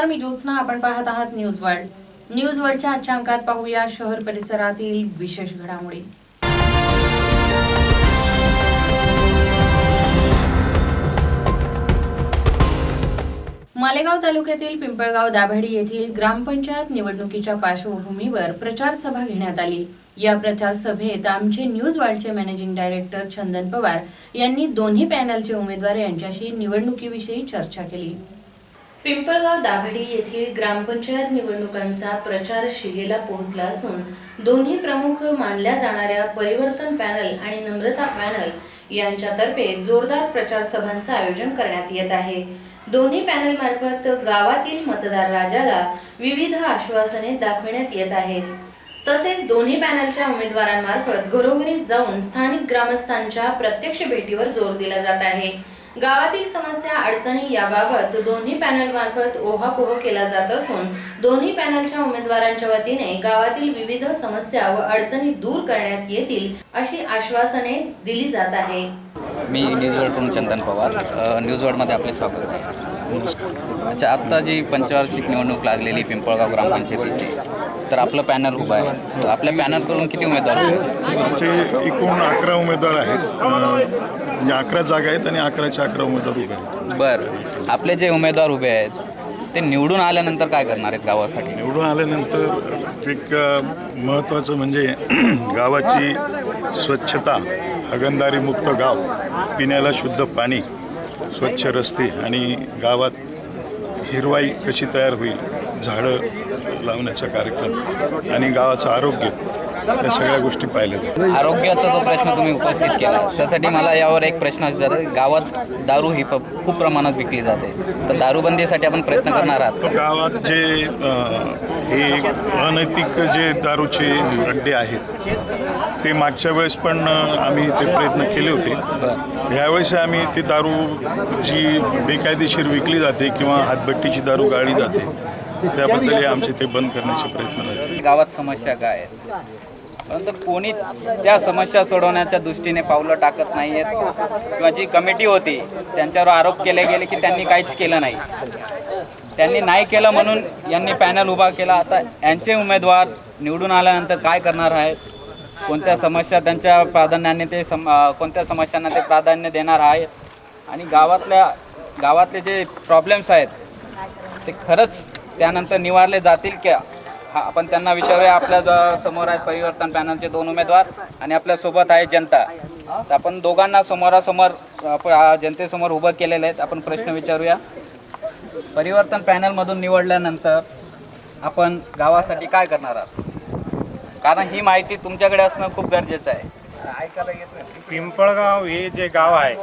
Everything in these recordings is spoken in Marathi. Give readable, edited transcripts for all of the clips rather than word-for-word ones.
नमस्कार, मी ज्योत्स्ना. आपण पाहत आहात न्यूज वर्ल्ड. न्यूज वर्ल्डच्या आजच्या अंकात पाहूया शहर परिसरातील विशेष घडामोडी. मालेगाव तालुक्यातील पिंपळगाव दाभाडी येथील ग्रामपंचायत निवडणुकीच्या पार्श्वभूमीवर प्रचार सभा घेण्यात आली. या प्रचार सभेत आमचे न्यूज वर्ल्डचे मॅनेजिंग डायरेक्टर चंदन पवार यांनी दोन्ही पॅनलचे उमेदवार यांच्याशी निवडणुकीविषयी चर्चा केली. पिंपळगाव दाभाडी येथील ग्रामपंचायत निवडणुकांचा प्रचार शिगेला पोहोचला असून दोन्ही प्रमुख मानल्या जाणाऱ्या परिवर्तन पॅनल आणि नम्रता पॅनल यांच्यातर्फे जोरदार प्रचार सभांचं आयोजन करण्यात येत आहे. दोन्ही पॅनल मार्फत गावातील मतदार राजाला विविध आश्वासने दाखवण्यात येत आहेत. तसेच दोन्ही पॅनलच्या उमेदवारांमार्फत घरोघरी जाऊन स्थानिक ग्रामस्थांच्या प्रत्यक्ष भेटीवर जोर दिला जात आहे. गावातील समस्या अडचणी याबाबत दोन्ही पॅनल मार्फत ओहापोह केला जात असून दोन्ही पॅनलच्या उमेदवारांच्या वतीने गावातील विविध समस्या व अडचणी दूर करण्यात येतील अशी आश्वासने दिली जात आहे. मी न्यूज वर्ल्डकडून चंदन पवार. न्यूज वर्ल्डमध्ये आपले स्वागत आहे. अच्छा, आत्ता जी पंचवार्षिक निवडणूक लागलेली पिंपळगाव ग्रामपंचायतीची, तर आपलं पॅनल उभं आहे. तर आपल्या पॅनलकडून किती उमेदवार आहेत? आमचे एकूण 11 उमेदवार आहेत. म्हणजे 11 जागा आहेत आणि 11च्या 11 उमेदवार उभे आहेत. बरं, आपले जे उमेदवार उभे आहेत ते निवडून आल्यानंतर काय करणार आहेत गावासाठी? निवडून आल्यानंतर एक महत्त्वाचं म्हणजे गावाची स्वच्छता, हागणदारी मुक्त गाव, पिण्याला शुद्ध पाणी, स्वच्छ रस्ते आणि गावात हिरवाई कशी तयार होईल, झाडं लावण्याचा कार्यक्रम आणि गावाचं आरोग्य, या सगळ्या गोष्टी पाहिल्या. आरोग्याचा जो प्रश्न तुम्ही उपस्थित केला, त्यासाठी मला यावर एक प्रश्न असणार. गावात दारू ही खूप प्रमाणात विकली जाते, तर दारूबंदीसाठी आपण प्रयत्न करणार आहात? गावात जे हे अनैतिक जे दारूचे अड्डे आहेत ते मागच्या वेळेस पण आम्ही ते प्रयत्न केले होते. यावेळेस आम्ही ती दारू जी बेकायदेशीर विकली जाते किंवा हातभट्टीची दारू गाळली जाते, त्याबद्दल आमचे ते बंद करण्याचे प्रयत्न आहेत. गावात समस्या काय आहेत, परंतु कोणी त्या समस्या सोडवण्याच्या दृष्टीने पावलं टाकत नाही आहेत. किंवा जी कमिटी होती त्यांच्यावर आरोप केले गेले की त्यांनी काहीच केलं नाही. त्यांनी नाही केलं म्हणून यांनी पॅनल उभा केला. आता यांचे उमेदवार निवडून आल्यानंतर काय करणार आहेत, कोणत्या समस्या त्यांच्या प्राधान्याने ते कोणत्या समस्यांना ते प्राधान्य देणार आहेत आणि गावातले जे प्रॉब्लेम्स आहेत ते खरंच त्यानंतर निवारले जातील की? आपण त्यांना विचारूया. आपल्या समोर आहेत परिवर्तन पॅनलचे 2 उमेदवार आणि आपल्यासोबत आहे जनता. तर आपण दोघांना समोरासमोर जनतेसमोर उभं केलेलं आहेत. आपण प्रश्न विचारूया. परिवर्तन पॅनलमधून निवडल्यानंतर आपण गावासाठी काय करणार आहात? कारण ही माहिती तुमच्याकडे असणं खूप गरजेचं आहे. पिंपळगाव हे जे गाव आहे,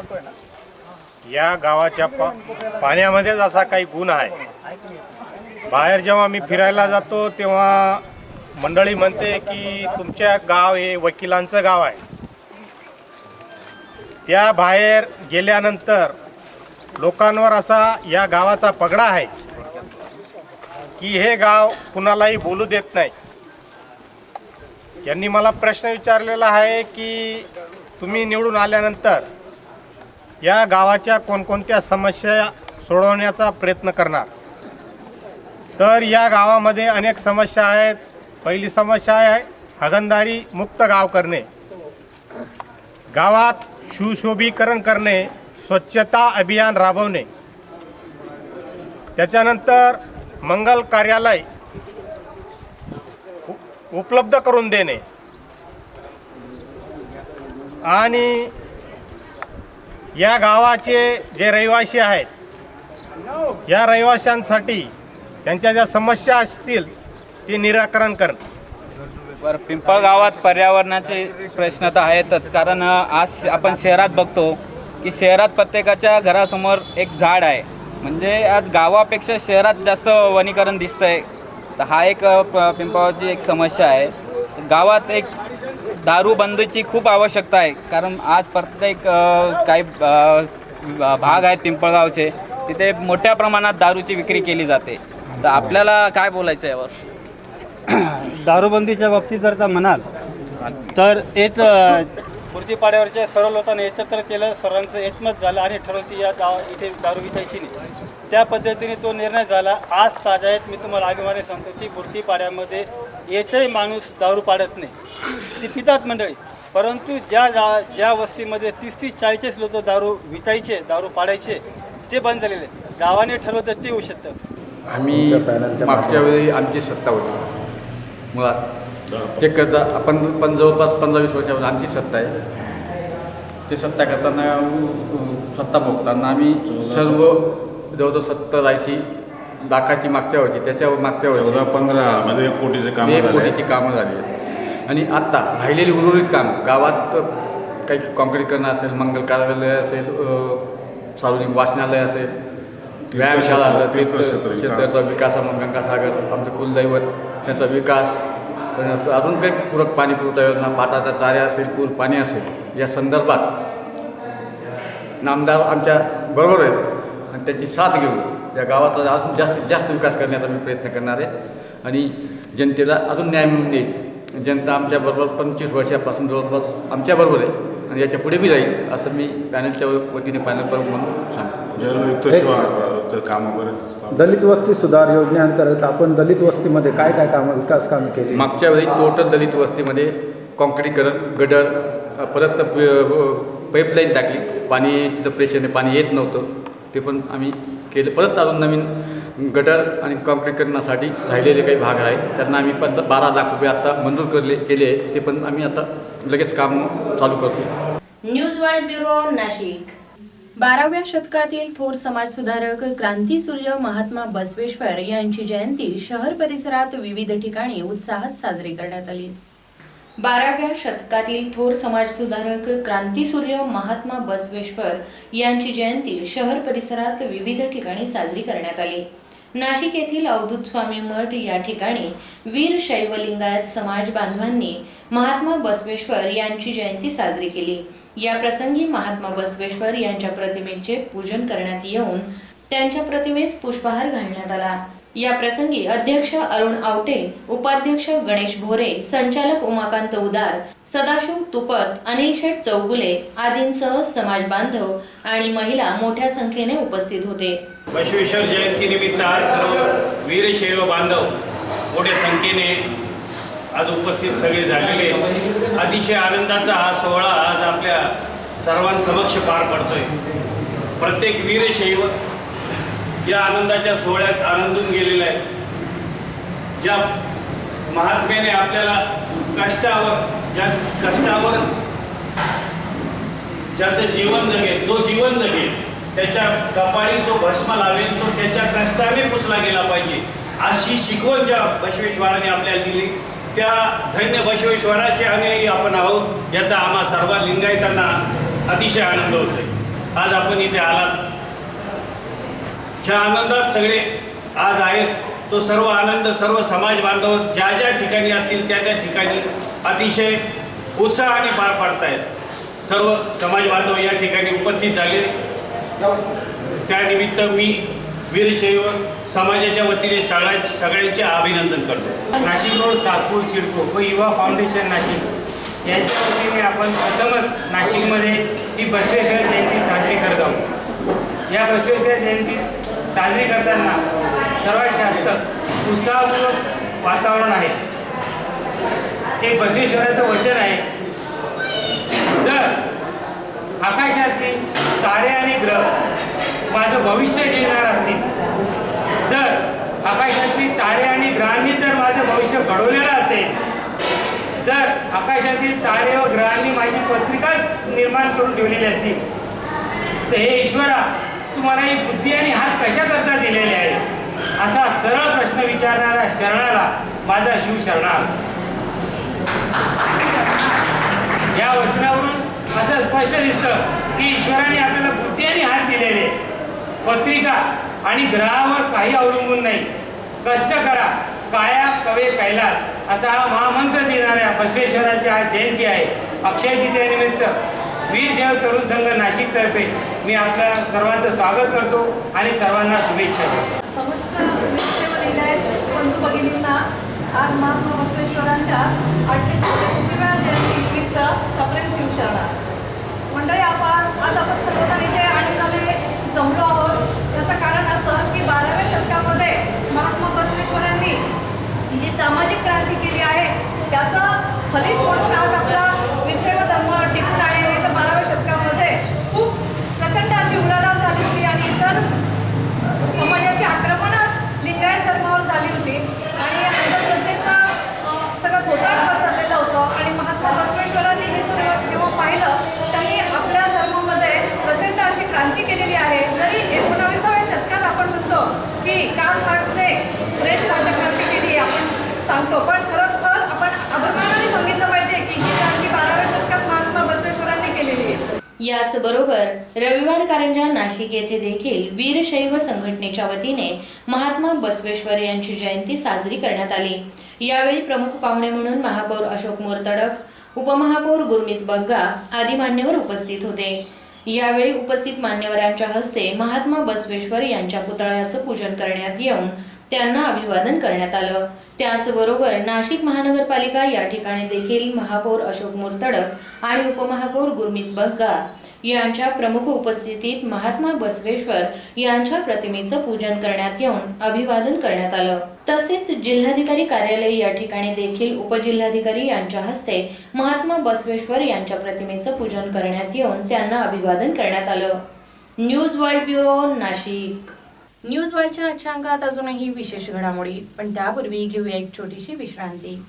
या गावाच्या पाण्यामध्येच असा काही गुण आहे. बाहेर जेव्हा मी फिरायला जातो तेव्हा मंडळी म्हणते की तुमच्या गाव हे वकिलांचं गाव आहे. त्या बाहेर गेल्यानंतर लोकांवर असा या गावाचा पगडा आहे की हे गाव कुणालाही बोलू देत नाही. यांनी मला प्रश्न विचारलेला आहे की तुम्ही निवडून आल्यानंतर या गावाच्या कोणकोणत्या समस्या सोडवण्याचा प्रयत्न करणार? तर या गावामध्ये अनेक समस्या आहेत. पहिली समस्या आहे हागणदारी मुक्त गाव करणे, गावात सुशोभीकरण करणे, स्वच्छता अभियान राबवणे, त्याच्यानंतर मंगल कार्यालय उपलब्ध करून देणे आणि या गावाचे जे रहिवासी आहेत, या रहिवाशांसाठी त्यांच्या ज्या समस्या असतील ते निराकरण करणं. बरं, पिंपळगावात पर्यावरणाचे प्रश्न तर आहेतच. कारण आज आपण शहरात बघतो की शहरात प्रत्येकाच्या घरासमोर एक झाड आहे. म्हणजे आज गावापेक्षा शहरात जास्त वनीकरण दिसतं आहे. तर हा एक पिंपळगावची एक समस्या आहे. गावात एक दारूबंदीची खूप आवश्यकता आहे. कारण आज प्रत्येक काही भाग आहेत पिंपळगावचे, तिथे मोठ्या प्रमाणात दारूची विक्री केली जाते. तर आपल्याला काय बोलायचं आहे यावर? दारूबंदीच्या बाबतीत जर का म्हणाल तर एक खुर्दीपाड्यावरच्या सर्व लोकांनी एकत्र केलं, सर्वांचं एकमत झालं आणि ठरवलं की या इथे दारू विकायची नाही. त्या पद्धतीने तो निर्णय झाला. आज ताजायत मी तुम्हाला अभिमाने सांगतो की बुरकीपाड्यामध्ये एकही माणूस दारू पाडत नाही. ती पितात मंडळी, परंतु ज्या वस्तीमध्ये 30-40 लोक दारू विकायचे, दारू पाडायचे, ते बंद झालेले. गावाने ठरवतं ते होऊ शकतं. आम्ही मागच्या वेळी आमची सत्ता होती मुळात ते करता आपण जवळपास 15-20 वर्षापासून आमची सत्ता आहे. ते सत्ता करताना सत्ता भोगताना आम्ही सर्व जवळजवळ 70-80 लाखाची मागच्या वर्षी, त्याच्या मागच्या वर्षी 14-15 मध्ये 1 कोटीचे काम 1 कोटीची कामं झाली आहेत. आणि आत्ता राहिलेली उर्वरित काम गावात काही कॉन्क्रीटीकरण असेल, मंगल कार्यालय असेल, सार्वजनिक वाचनालय असेल, व्यायामशाळा असेल, तीर्थक्षेत्राचा विकास, गंगासागर आमचं कुलदैवत त्याचा विकास, अजून काही पूरक पाणी पुरवठा योजना, पाटाचा चाऱ्या असेल, पूर पाणी असेल, या संदर्भात नामदार आमच्या बरोबर आहेत आणि त्याची साथ घेऊन या गावाचा अजून जास्तीत जास्त विकास करण्याचा मी प्रयत्न करणार आहे आणि जनतेला अजून न्याय मिळून देईल. जनता आमच्याबरोबर 25 वर्षापासून जवळपास आमच्याबरोबर आहे आणि याच्या पुढे बी जाईल असं मी पॅनलच्या वतीने पॅनल प्रमुख म्हणून सांगतो. जलयुक्त शिवार काम बरेच दलित वस्ती सुधार योजनेअंतर्गत आपण दलित वस्तीमध्ये काय काय विकास कामे केली? मागच्या वेळी टोटल दलित वस्तीमध्ये कॉन्क्रीटीकरण, गटर, परत पाईपलाईन टाकली. पाणी तिथं प्रेशरने पाणी येत नव्हतं, ते पण आम्ही केलं. परत अजून नवीन गटर आणि कॉन्क्रीटीकरणासाठी राहिलेले काही भाग आहेत त्यांना आम्ही 12 लाख रुपये आता मंजूर केले आहे. ते पण आम्ही आता लगेच काम चालू करतो. News world bureau, Nashik. 12व्या शतकातील थोर समाजसुधारक क्रांतीसूर्य महात्मा बसवेश्वर यांची जयंती शहर परिसरात विविध ठिकाणी उत्साहात साजरी करण्यात आली. 12व्या शतकातील थोर समाजसुधारक क्रांतीसूर्य महात्मा बसवेश्वर यांची जयंती शहर परिसरात विविध ठिकाणी साजरी करण्यात आली. नाशिक येथील अवधूत स्वामी मठ या ठिकाणी वीर शैव लिंगायत समाज बांधवांनी महात्मा बसवेश्वर यांची जयंती साजरी केली. या प्रसंगी महात्मा बसवेश्वर यांच्या प्रतिमेचे पूजन करण्यात येऊन त्यांच्या प्रतिमेस पुष्पहार घालण्यात आला. या प्रसंगी अध्यक्ष अरुण आवटे, उपाध्यक्ष गणेश भोरे, संचालक उमाकांत उदार, सदाशिव तुपत, अनिल शेठ चौगुले आदींसह समाज बांधव आणि महिला मोठ्या संख्येने उपस्थित होते. बसवेश्वर जयंतीनिमित्त आज सर्व वीरशैव बांधव मोठ्या संख्येने आज उपस्थित सगळे झालेले. अतिशय आनंदाचा हा सोहळा आज आपल्या सर्वांसमक्ष पार पडतोय. प्रत्येक वीरशैव या आनंदाच्या सोहळ्यात आनंदून गेलेला आहे. ज्या महात्म्याने आपल्याला कष्टावर ज्याचं जीवन जगेल, जो जीवन जगेल, त्याच्या कपाळी जो भस्म लावेल तो त्याच्या कष्टाने पुसला गेला पाहिजे, अशी शिकवण ज्या बसवेश्वराने आपल्याला दिली, त्या धन्य बसवेश्वराचे अनुयायी आपण आहोत. याचा आम्हा सर्व लिंगायतांना अतिशय आनंद होतोय. आज आपण इथे आलात, ज्या आनंदात सगळे आज आहेत, तो सर्व आनंद सर्व समाज बांधव ज्या ज्या ठिकाणी असतील त्या त्या ठिकाणी अतिशय उत्साहाने पार पाडतायत. सर्व समाज बांधव या ठिकाणी उपस्थित झाले. त्यानिमित्त मी वीरशैव समाजाच्या वतीने सगळ्यांचे अभिनंदन करतो. नाशिक रोड, सातपूर, सिडको व युवा फाउंडेशन नाशिक यांच्या वतीने आपण प्रथमच नाशिकमध्ये ही बसवेश्वर जयंती साजरी करत आहोत. या बसवेश्वर जयंती साजरी करताना सर्वात जास्त उत्साहपूर्वक वातावरण आहे. हे बसवेश्वराचं वचन आहे, जर आकाशातली तारे आणि ग्रह माझं भविष्य लिहिणार असतील, जर आकाशातली तारे आणि ग्रहांनी जर माझं भविष्य घडवलेलं असेल, जर आकाशातील तारे व ग्रहांनी माझी पत्रिकाच निर्माण करून ठेवलेली असेल, तर हे ईश्वरा तुम्हाला ही बुद्धी आणि हात कशा करता दिलेले आहे, असा सरळ प्रश्न विचारणाऱ्या शरणाला माझा शिव शरणार्थ. या वचनावरून असं स्पष्ट दिसतं की ईश्वराने आपल्याला बुद्धी आणि हात दिलेले, पत्रिका आणि ग्रहावर काही अवलंबून नाही. कष्ट करा, काया कवे कैलास असा हा महामंत्र देणाऱ्या बसवेश्वराची आज जयंती आहे. अक्षय तृतीयेनिमित्त वीरशैव तरुण संघ नाशिकतर्फे मी आपल्या सर्वांचं स्वागत करतो आणि सर्वांना शुभेच्छा देतो. समस्त वीरशैव लिंगायत बंधू भगिनींना आज महात्मा बसवेश्वरांच्या 886व्या जयंतीनिमित्त सप्रेम शिवशरणा. मंडळी, आज आपण सर्वजण इथे आनंदाने जमलो आहोत. याचं कारण असं असं की 12व्या शतकामध्ये महात्मा बसवेश्वरांनी जी सामाजिक क्रांती केली आहे त्याचं फलित म्हणून आज आपला विषय व धर्म टिकून आहे. नाही तर 12व्या शतकामध्ये खूप प्रचंड अशी उलाढाल झाली होती आणि इतर समाजाची आक्रमणं लिंगायत धर्मावर झाली होती आणि अंधश्रद्धेचं सगळं धोताळ पसरलेलं होतं. आणि महात्मा बसवेश्वरांनी हे सर्व जेव्हा पाहिलं त्यांनी आपल्या धर्मामध्ये प्रचंड अशी क्रांती केलेली आहे. जरी 19व्या शतकात आपण म्हणतो की कार्ल मार्क्सने फ्रेंच राज्यक्रांती केली आपण सांगतो, पण खरोखर आपण अभिमानाने सांगितलं पाहिजे की ही क्रांती 12व्या शतकात महात्मा बसवेश्वरांनी केलेली आहे. याच बरोबर रविवार कारंजा नाशिक येथे देखील वीरशैव संघटनेच्या वतीने महात्मा बसवेश्वर यांची जयंती साजरी करण्यात आली. यावेळी प्रमुख पाहुणे म्हणून महापौर अशोक मोरतडक, उपमहापौर गुरमीत बग्गा आदी मान्यवर उपस्थित होते. यावेळी उपस्थित मान्यवरांच्या हस्ते महात्मा बसवेश्वर यांच्या पुतळ्याचं पूजन करण्यात येऊन त्यांना अभिवादन करण्यात आलं. त्याचबरोबर नाशिक महानगरपालिका या ठिकाणी देखील महापौर अशोक मोरतडक आणि उपमहापौर गुरमीत बग्गा यांच्या प्रमुख उपस्थितीत महात्मा बसवेश्वर यांच्या प्रतिमेचं पूजन करण्यात येऊन अभिवादन करण्यात आलं. तसेच जिल्हाधिकारी कार्यालय या ठिकाणी देखील उपजिल्हाधिकारी यांच्या हस्ते महात्मा बसवेश्वर यांच्या प्रतिमेचं पूजन करण्यात येऊन त्यांना अभिवादन करण्यात आलं. News world bureau Nashik. News वर्ल्डच्या आजच्या अंकात अजूनही विशेष घडामोडी, पण त्यापूर्वी घेऊया एक छोटीशी विश्रांती.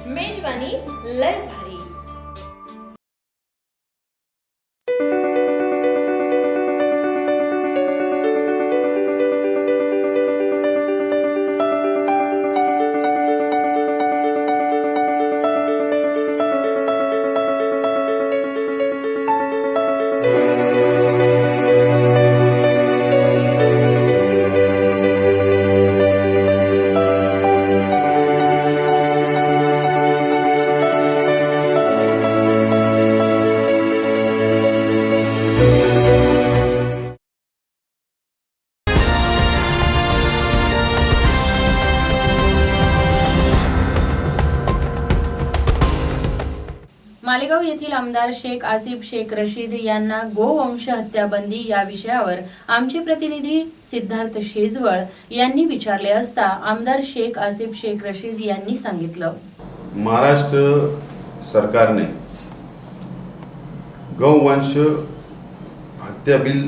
मेजवानी लय भारी. मालेगाव येथील आमदार शेख आसिफ शेख रशीद यांना गोवंश हत्या बंदी या विषयावर आमचे प्रतिनिधी सिद्धार्थ शेजवळ यांनी विचारले असता आमदार शेख आसिफ शेख रशीद यांनी सांगितलं, महाराष्ट्र सरकारने गौवंश हत्या बिल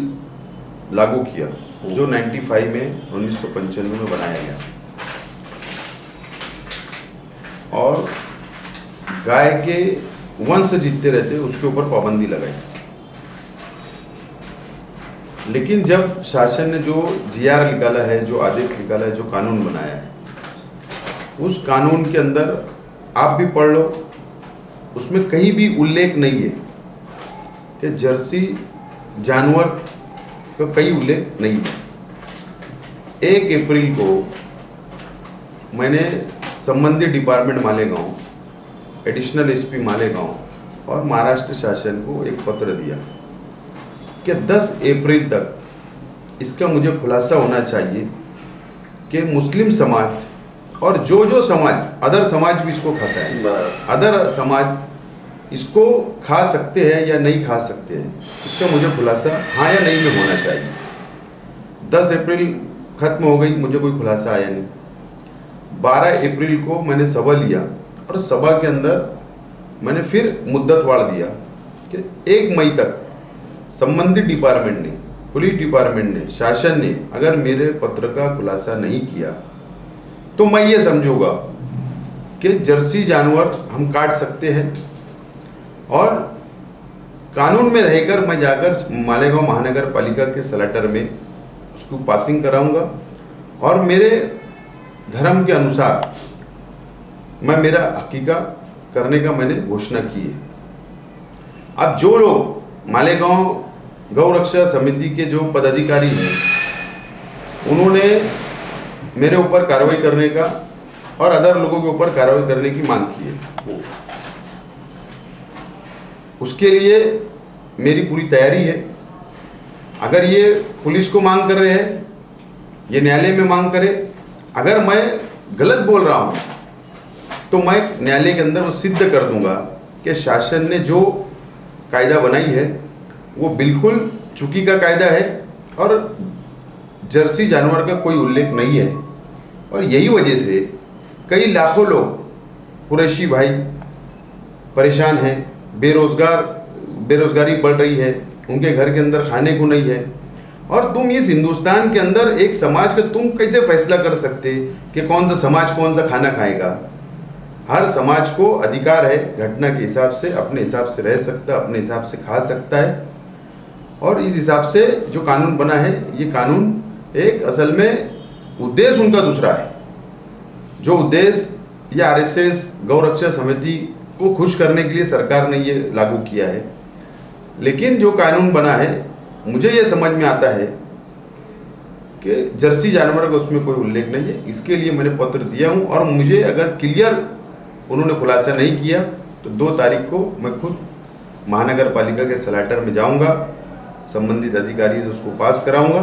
लागू किया जो 95 में 1995 में बनाया गया और गाय के वंश जितने रहते उसके ऊपर पाबंदी लगाई। लेकिन जब शासन ने जो जीआर निकाला है, जो आदेश निकाला है, जो कानून बनाया है, उस कानून के अंदर आप भी पढ़ लो, उसमें कहीं भी उल्लेख नहीं है कि जर्सी जानवर का कहीं उल्लेख नहीं है। 1 अप्रैल को मैंने संबंधित department Malegaon, additional SP Malegaon और महाराष्ट्र शासन को एक पत्र दिया कि 10 अप्रैल तक इसका मुझे खुलासा होना चाहिए कि मुस्लिम समाज और जो समाज, अदर समाज भी इसको खाता है, अदर समाज इसको खा सकते हैं या नहीं खा सकते हैं, इसका मुझे खुलासा हाँ या नहीं में होना चाहिए। 10 अप्रैल खत्म हो गई, मुझे कोई खुलासा आया नहीं। 12 अप्रैल को मैंने सभा लिया और सभा के अंदर मैंने फिर मुद्दत बढ़ा दिया कि 1 मई तक संबंधित डिपार्टमेंट ने, पुलिस डिपार्टमेंट ने, शासन ने अगर मेरे पत्र का खुलासा नहीं किया तो मैं ये समझूंगा कि जर्सी जानवर हम काट सकते हैं और कानून में रहकर मैं जाकर मालेगांव महानगर पालिका के सलाटर में उसको पासिंग कराऊंगा और मेरे धर्म के अनुसार मैं मेरा हकीका करने का मैंने घोषणा की है। अब जो लोग मालेगांव गौ रक्षा समिति के जो पदाधिकारी हैं उन्होंने मेरे ऊपर कार्रवाई करने का और अदर लोगों के ऊपर कार्रवाई करने की मांग की है, उसके लिए मेरी पूरी तैयारी है। अगर ये पुलिस को मांग कर रहे हैं, ये न्यायालय में मांग करे, अगर मैं गलत बोल रहा हूँ तो मैं न्यायालय के अंदर वो सिद्ध कर दूंगा कि शासन ने जो कायदा बनाई है वो बिल्कुल चूकी का कायदा है और जर्सी जानवर का कोई उल्लेख नहीं है। और यही वजह से कई लाखों लोग, कुरैशी भाई परेशान हैं, बेरोजगारी बढ़ रही है, उनके घर के अंदर खाने को नहीं है। और तुम इस हिंदुस्तान के अंदर एक समाज का तुम कैसे फैसला कर सकते कि कौन सा समाज कौन सा खाना खाएगा? हर समाज को अधिकार है घटना के हिसाब से, अपने हिसाब से रह सकता है, अपने हिसाब से खा सकता है। और इस हिसाब से जो कानून बना है, ये कानून एक असल में उद्देश्य उनका दूसरा है। जो उद्देश्य या आरएसएस गौ रक्षा समिति को खुश करने के लिए सरकार ने ये लागू किया है, लेकिन जो कानून बना है मुझे ये समझ में आता है कि जर्सी जानवर का उसमें कोई उल्लेख नहीं है। इसके लिए मैंने पत्र दिया हूँ और मुझे अगर क्लियर उन्होंने खुलासा नहीं किया तो 2 तारीख को मैं खुद महानगर पालिका के सलाटर में जाऊंगा, संबंधित अधिकारी से उसको पास कराऊंगा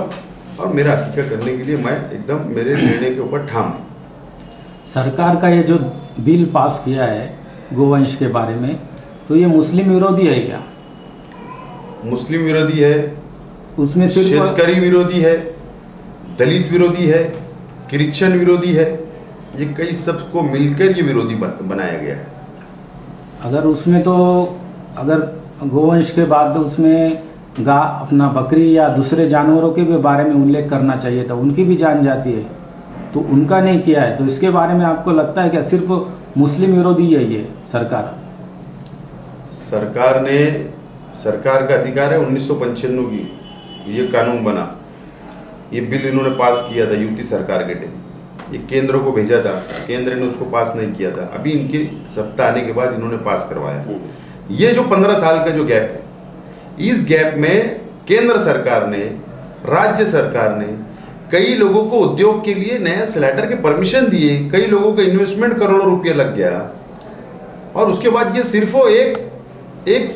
और मेरा हकीका करने के लिए मैं एकदम मेरे निर्णय के ऊपर ठाम हूँ। सरकार का ये जो बिल पास किया है गोवंश के बारे में, तो ये मुस्लिम विरोधी है क्या? मुस्लिम विरोधी है, उसमें सिर्फ शेतकरी विरोधी है, दलित विरोधी है, क्रिश्चियन विरोधी है, ये कई सबको मिलकर ये विरोधी बनाया गया है। अगर उसमें तो अगर गोवंश के बाद उसमें अपना बकरी या दूसरे जानवरों के भी बारे में उल्लेख करना चाहिए था, उनकी भी जान जाती है, तो उनका नहीं किया है। तो इसके बारे में आपको लगता है क्या सिर्फ मुस्लिम विरोधी है ये सरकार? सरकार का अधिकार है 1995 की ये कानून बना, ये बिल इन्होंने पास किया था यूपी सरकार के टाइम, ये केंद्र को भेजा था, केंद्र ने उसको पास नहीं किया था, अभी इनके सत्ता आने के बाद इन्होंने पास करवाया। ये जो 15 साल का जो गैप है, इस गैप में केंद्र सरकार ने, राज्य सरकार ने कई लोगों को उद्योग के लिए नया स्लाइडर के परमिशन दिए, कई लोगों का इन्वेस्टमेंट करोड़ों रुपया लग गया। और उसके बाद ये सिर्फ एक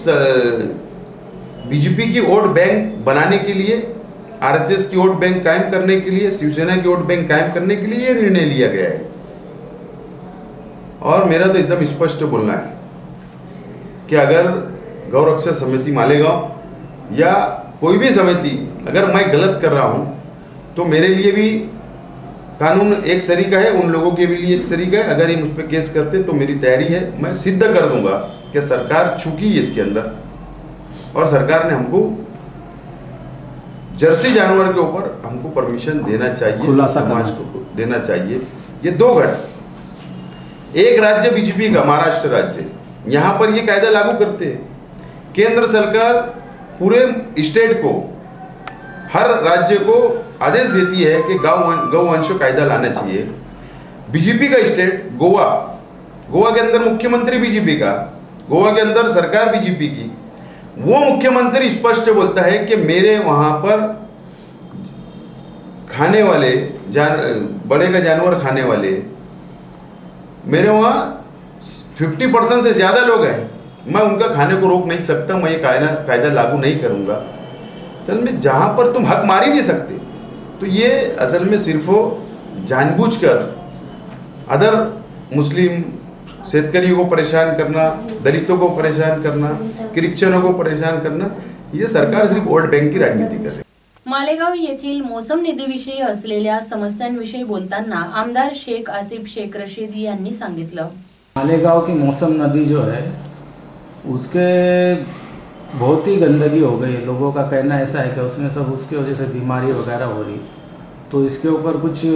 बीजेपी की वोट बैंक बनाने के लिए, आरएसएस की वोट बैंक कायम करने के लिए, शिवसेना की वोट बैंक कायम करने के लिए ये निर्णय लिया गया है। और मेरा तो एकदम स्पष्ट बोलना है कि अगर गौ रक्षा समिति मालेगांव या कोई भी समिति अगर मैं गलत कर रहा हूं तो मेरे लिए भी कानून एक सरीका है, उन लोगों के भी लिए एक सरीका है। अगर ये मुझ पर केस करते तो मेरी तैयारी है, मैं सिद्ध कर दूंगा कि सरकार चूकी है इसके अंदर और सरकार ने हमको जर्सी जानवर के ऊपर हमको परमिशन देना चाहिए, समाज को देना चाहिए। ये 2 घट, एक राज्य बीजेपी का महाराष्ट्र राज्य, यहाँ पर ये कायदा लागू करते हैं। केंद्र सरकार पूरे स्टेट को, हर राज्य को आदेश देती है कि गौवंश कायदा लाना चाहिए। बीजेपी का स्टेट गोवा के अंदर मुख्यमंत्री बीजेपी का, गोवा के अंदर सरकार बीजेपी की, वो मुख्यमंत्री स्पष्ट बोलता है कि मेरे वहां पर खाने वाले बड़े का जानवर खाने वाले मेरे वहां 50% से ज्यादा लोग हैं मैं उनका खाने को रोक नहीं सकता, मैं ये कायदा लागू नहीं करूँगा। असल में जहाँ पर तुम हक मार ही नहीं सकते, तो ये असल में सिर्फ जानबूझकर अदर मुस्लिम शेतकरियों को परेशान करना, दलितों को परेशान करना, क्रिश्चियनों को परेशान करना, ये सरकार सिर्फ वोट बैंक की राजनीति कर रही है। मालेगाव येथील मोसम नदीविषयी असलेल्या समस्यांविषयी बोलताना आमदार शेख आसिफ शेख रशीद यांनी सांगितलं। मालेगांव की मौसम नदी जो है उसके बहुत ही गंदगी हो गई। लोगों का कहना ऐसा है कि उसमें सब उसकी वजह से बीमारी वगैरह हो रही। तो इसके ऊपर कुछ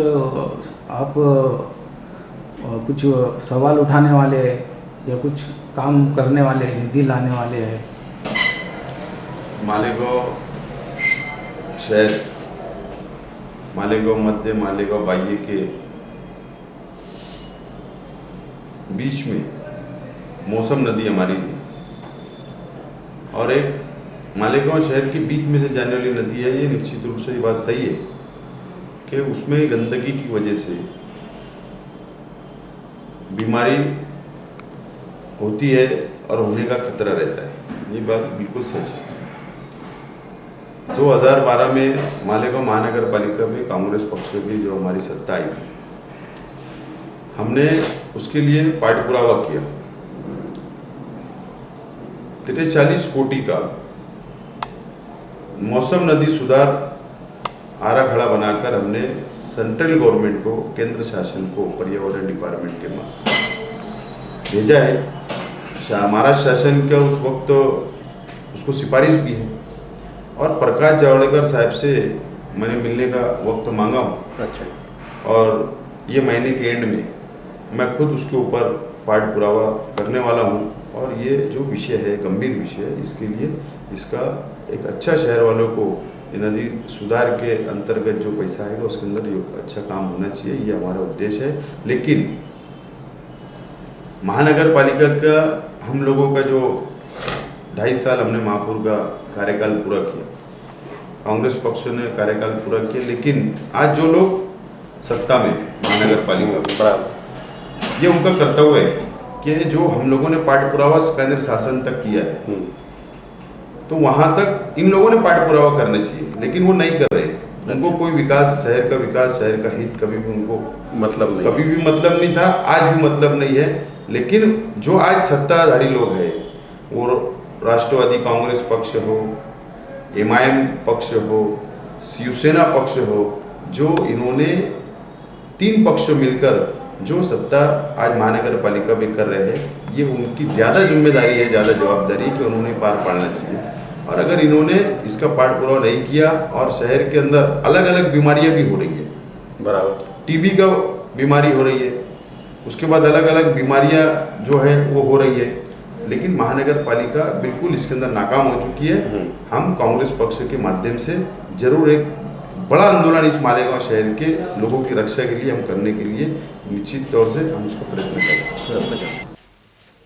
आप कुछ सवाल उठाने वाले या कुछ काम करने वाले, निधि लाने वाले हैं? मालेगांव शहर, मालेगांव मध्य, मालेगांव बाह्य के बीच में मौसम नदी हमारी है, और एक मालेगांव शहर के बीच में से जाने वाली नदी है। ये निश्चित रूप से ये बात सही है कि उसमें गंदगी की वजह से बीमारी होती है और होने का खतरा रहता है। ये बात बिल्कुल सच है। 2012 में मालेगांव महानगर पालिका में कांग्रेस पक्ष की जो हमारी सत्ता आई थी, हमने उसके लिए पाठ पुरावा किया। 43 कोटि का मौसम नदी सुधार आराखड़ा बनाकर हमने सेंट्रल गवर्नमेंट को, केंद्र शासन को, पर्यावरण डिपार्टमेंट के भेजा है। महाराष्ट्र शासन का उस वक्त उसको सिफारिश भी है, और प्रकाश जावड़ेकर साहब से मैंने मिलने का वक्त मांगा हूँ। अच्छा। और ये महीने के एंड में मैं खुद उसके ऊपर पाठ पुरावा करने वाला हूँ। और ये जो विषय है, गंभीर विषय है, इसके लिए इसका एक अच्छा शहर वालों को ये नदी सुधार के अंतर्गत जो पैसा आएगा उसके अंदर ये अच्छा काम होना चाहिए, ये हमारा उद्देश्य है। लेकिन महानगर पालिका का हम लोगों का जो 2.5 साल हमने महापौर का कार्यकाल पूरा किया, कांग्रेस पक्ष ने कार्यकाल पूरा किया, लेकिन आज जो लोग सत्ता में महानगर पालिका, ये उनका कर्तव्य है कि जो हम लोगों ने पाठ पुरावा केंद्र शासन तक किया है, तो वहां तक इन लोगों ने पाठ पुरावा करना चाहिए, लेकिन वो नहीं कर रहे हैं। उनको कोई विकास, शहर का हित कभी भी उनको कभी भी मतलब नहीं था, आज भी मतलब नहीं है। लेकिन जो आज सत्ताधारी लोग हैं, वो राष्ट्रवादी कांग्रेस पक्ष हो, MIM पक्ष हो, शिवसेना पक्ष हो, जो इन्होंने 3 पक्ष मिलकर जो सत्ता आज महानगर पालिका में कर रहे हैं, ये उनकी ज़्यादा जिम्मेदारी है, ज़्यादा जवाबदारी है कि उन्होंने पार पाड़ना चाहिए। और अगर इन्होंने इसका पाठ पुरावा नहीं किया और शहर के अंदर अलग अलग बीमारियां भी हो रही है, बराबर TB का बीमारी हो रही है, उसके बाद अलग अलग बीमारियां जो है वो हो रही है, लेकिन महानगर पालिका बिल्कुल इसके अंदर नाकाम हो चुकी है। हम कांग्रेस पक्ष के माध्यम से जरूर एक बड़ा आंदोलन इस मालेगांव शहर के लोगों की रक्षा के लिए हम करने के लिए निश्चित तौर से हम उसका प्रयत्न करें।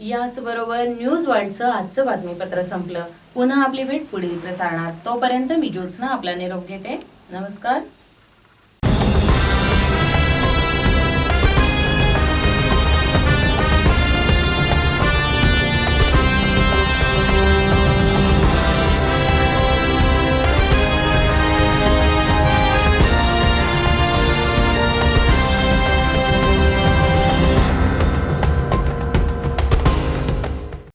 याचबरोबर न्यूज वर्ल्डचं आजचं बातमीपत्र संपलं। पुन्हा आपली भेट पुढील प्रसारणात। तोपर्यंत मी ज्योत्स्ना आपला निरोप घेते। नमस्कार।